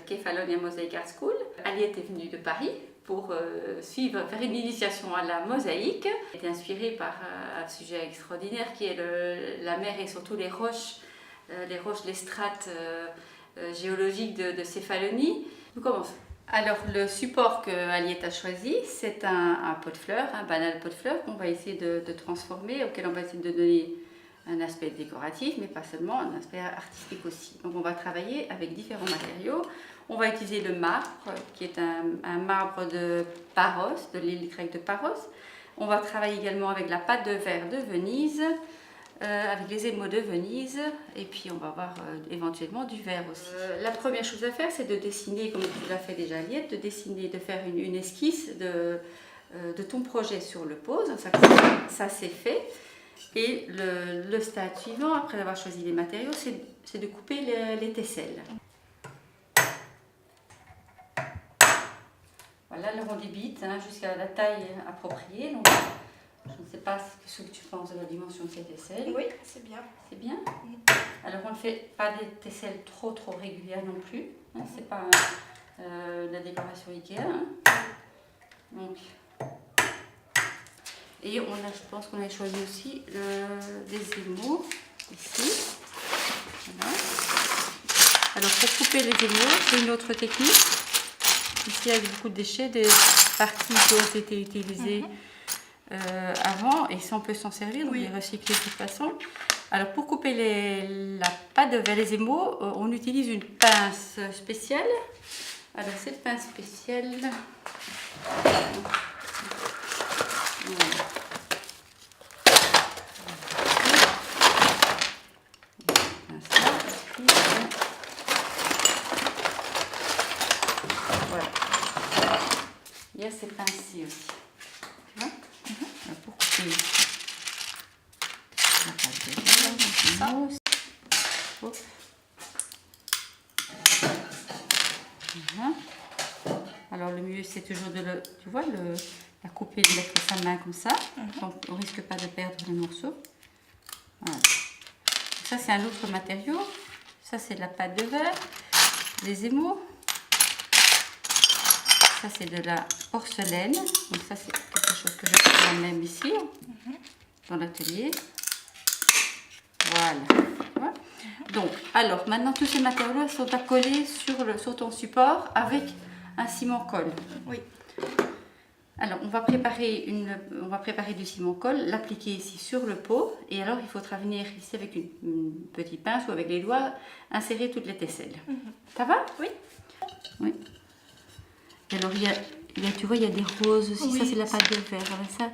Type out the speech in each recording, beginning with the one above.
Kefalonia Mosaic Art School. Aliette est venue de Paris pour faire une initiation à la mosaïque. Elle était inspirée par un sujet extraordinaire qui est la mer et surtout les roches, les strates géologiques de Céphalonie. Nous commençons. Alors le support que Aliette a choisi, c'est un pot de fleurs, un banal pot de fleurs qu'on va essayer de transformer, auquel on va essayer de donner un aspect décoratif, mais pas seulement, un aspect artistique aussi. Donc on va travailler avec différents matériaux. On va utiliser le marbre, qui est un marbre de Paros, de l'île grecque de Paros. On va travailler également avec la pâte de verre de Venise, avec les émaux de Venise, et puis on va avoir éventuellement du verre aussi. La première chose à faire, c'est de dessiner, comme tu l'as fait déjà Aliette, de faire une esquisse de ton projet sur le pot. Ça c'est fait. Et le stade suivant, après avoir choisi les matériaux, c'est de couper les tesselles. Voilà, le rond des bites jusqu'à la taille appropriée. Donc, je ne sais pas ce que tu penses de la dimension de ces tesselles. Oui, c'est bien. C'est bien. Alors, on ne fait pas des tesselles trop régulières non plus. C'est pas la décoration Ikea. Donc, et je pense qu'on a choisi aussi des émaux ici. Voilà. Alors pour couper les émaux, c'est une autre technique. Ici avec beaucoup de déchets, des parties qui ont été utilisées avant, et ça on peut s'en servir, donc les recycler de toute façon. Alors pour couper la pâte de verre, les émaux, on utilise une pince spéciale. Alors cette pince spéciale... Il y a ces pinces-ci aussi. Tu vois pour couper la pâte de verre, voilà. Alors le mieux c'est toujours la couper, de mettre sa main comme ça. Donc on ne risque pas de perdre les morceaux. Voilà. Ça c'est un autre matériau. Ça c'est de la pâte de verre, les émaux. Ça c'est de la porcelaine. Donc ça c'est quelque chose que je fais moi-même ici, dans l'atelier. Voilà. Donc, alors maintenant tous ces matériaux sont à coller sur ton support avec un ciment-colle. Oui. Alors on va préparer du ciment-colle, l'appliquer ici sur le pot, et alors il faudra venir ici avec une petite pince ou avec les doigts insérer toutes les tesselles. Ça va? Oui. Oui. Et alors tu vois, il y a des roses aussi. Ça c'est de la pâte de verre. Avec ça,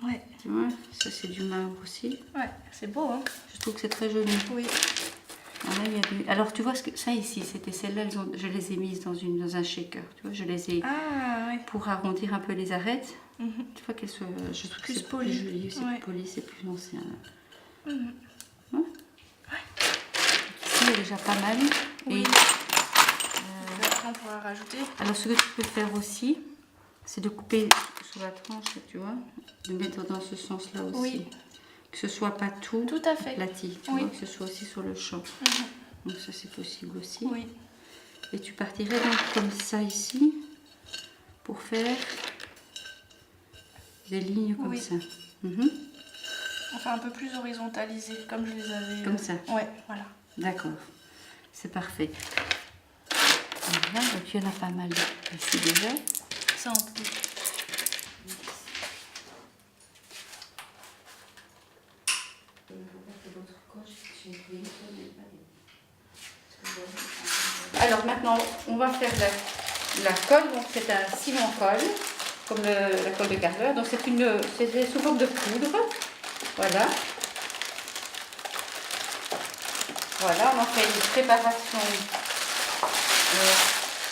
ouais. Tu vois, ça c'est du marbre aussi. Ouais, c'est beau, hein. Je trouve que c'est très joli. Oui. Alors tu vois ça ici, c'était celles-là, je les ai mises dans un shaker. Tu vois, je les ai pour arrondir un peu les arêtes. Tu vois je trouve que c'est plus joli, c'est plus poli, c'est plus ancien. Ici il y a déjà pas mal. Oui. Après on pourra rajouter. Alors ce que tu peux faire aussi, c'est de couper sur la tranche, tu vois, de mettre dans ce sens-là aussi. Oui. Que ce soit pas tout à fait aplati, tu vois, que ce soit aussi sur le champ. Donc ça c'est possible aussi. Oui. Et tu partirais donc comme ça ici pour faire des lignes comme ça. Enfin un peu plus horizontalisé, comme je les avais. Comme ça. Ouais, voilà. D'accord. C'est parfait. Voilà, donc il y en a pas mal ici déjà. Ça en plus. Alors maintenant, on va faire la colle. Donc c'est un ciment-colle, comme la colle de Carreleur. Donc c'est sous forme de poudre. Voilà. Voilà, on en fait une préparation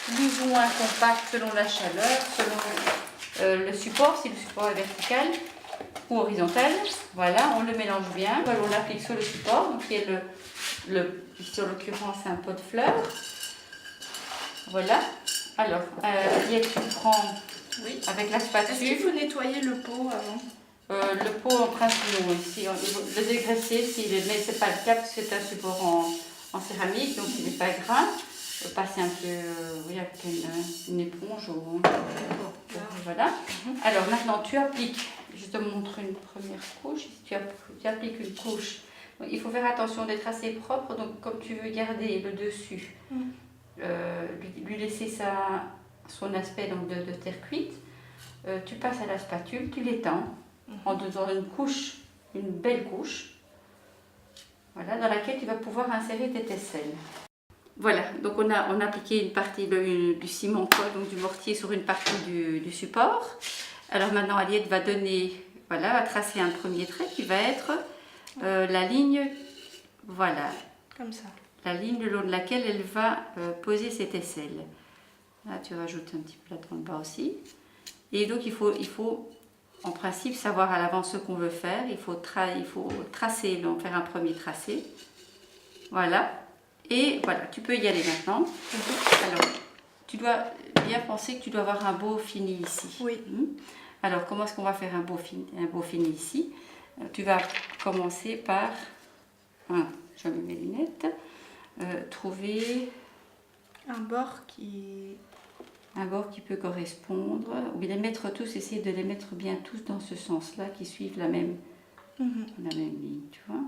plus ou moins compacte selon la chaleur, selon le support, si le support est vertical ou horizontal. Voilà, on le mélange bien. On l'applique sur le support, donc qui est ici en l'occurrence un pot de fleurs. Voilà. Alors, tu prends avec la spatule. Est-ce qu'il faut nettoyer le pot avant? Le pot en principe non, ici, le dégraisser, mais ce n'est pas le cas parce que c'est un support en céramique, donc il n'est pas gras. passer un peu oui, avec une éponge. Voilà. Alors maintenant, tu appliques, je te montre une première couche. Tu appliques une couche. Donc, il faut faire attention d'être assez propre. Donc, comme tu veux garder le dessus, lui laisser son aspect donc, de terre cuite, tu passes à la spatule, tu l'étends en donnant une belle couche, voilà, dans laquelle tu vas pouvoir insérer tes tesselles. Voilà, donc on a appliqué une partie du ciment colle, donc du mortier, sur une partie du support. Alors maintenant, Aliette va va tracer un premier trait qui va être la ligne, voilà. Comme ça. La ligne le long de laquelle elle va poser ses tesselles. Là, tu rajoutes un petit peu là dans le bas aussi. Et donc, il faut en principe savoir à l'avance ce qu'on veut faire. Il faut tracer, donc faire un premier tracé. Voilà. Et voilà, tu peux y aller maintenant. Alors, tu dois bien penser que tu dois avoir un beau fini ici. Oui. Alors, comment est-ce qu'on va faire un beau fini ici? Tu vas commencer par, je mets mes lunettes, trouver un bord qui peut correspondre, ou bien les mettre tous, essayer de les mettre bien tous dans ce sens-là, qui suivent la même ligne, tu vois.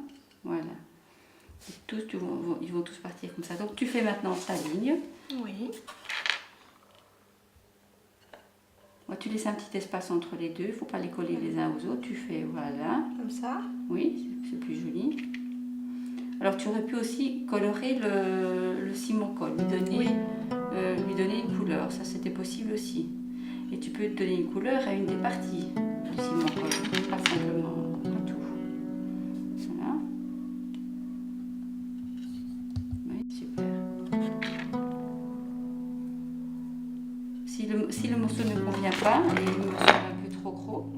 Voilà. Et tous, ils vont tous partir comme ça. Donc tu fais maintenant ta ligne. Oui. Tu laisses un petit espace entre les deux, il ne faut pas les coller les uns aux autres. Tu fais, voilà. Comme ça. Oui, c'est plus joli. Alors tu aurais pu aussi colorer le ciment colle, lui donner une couleur, ça c'était possible aussi. Et tu peux donner une couleur à une des parties du ciment colle, pas simplement à tout. Voilà. Oui, super. Si le morceau ne convient pas et le morceau est un peu trop gros,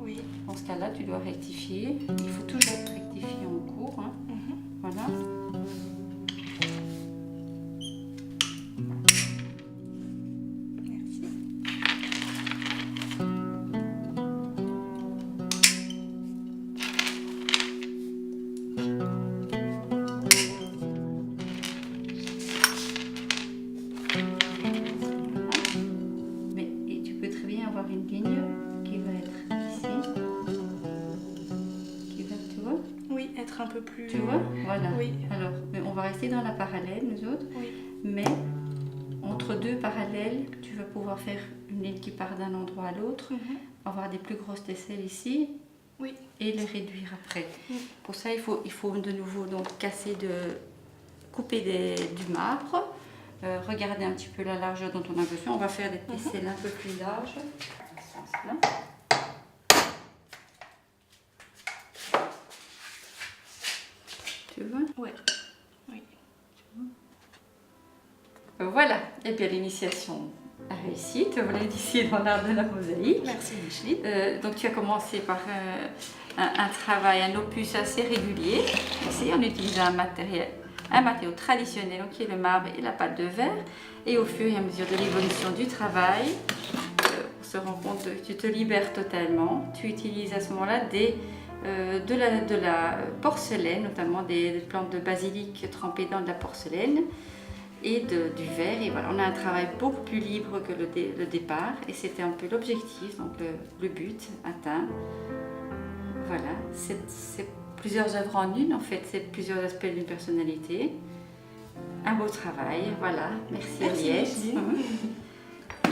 dans ce cas-là tu dois rectifier. Il faut toujours rectifier en cours. Voilà. Une ligne qui va être ici, qui va, tu vois? Oui, être un peu plus... Tu vois? Voilà. Oui. Alors, mais on va rester dans la parallèle, nous autres. Oui. Mais entre deux parallèles, tu vas pouvoir faire une ligne qui part d'un endroit à l'autre, avoir des plus grosses tesselles ici, et les réduire après. Pour ça, il faut de nouveau donc couper du marbre. Regardez un petit peu la largeur dont on a besoin. On va faire des tesselles un peu plus larges. Dans ce sens-là. Tu vois? Oui. Voilà. Et bien l'initiation a réussi. Te voilà initiée dans l'art de la mosaïque. Merci Micheline. Donc tu as commencé par un travail, un opus assez régulier. Ici, en utilisant un matériau traditionnel qui est le marbre et la pâte de verre, et au fur et à mesure de l'évolution du travail, on se rend compte que tu te libères totalement. Tu utilises à ce moment-là de la porcelaine, notamment des plantes de basilic trempées dans de la porcelaine et du verre, et voilà, on a un travail beaucoup plus libre que le départ, et c'était un peu l'objectif, donc le but atteint. Voilà, c'est plusieurs œuvres en une, en fait, c'est plusieurs aspects d'une personnalité. Un beau travail, voilà. Merci Aliette.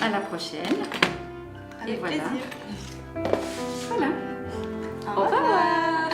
À la prochaine. Avec plaisir. Voilà. Au revoir.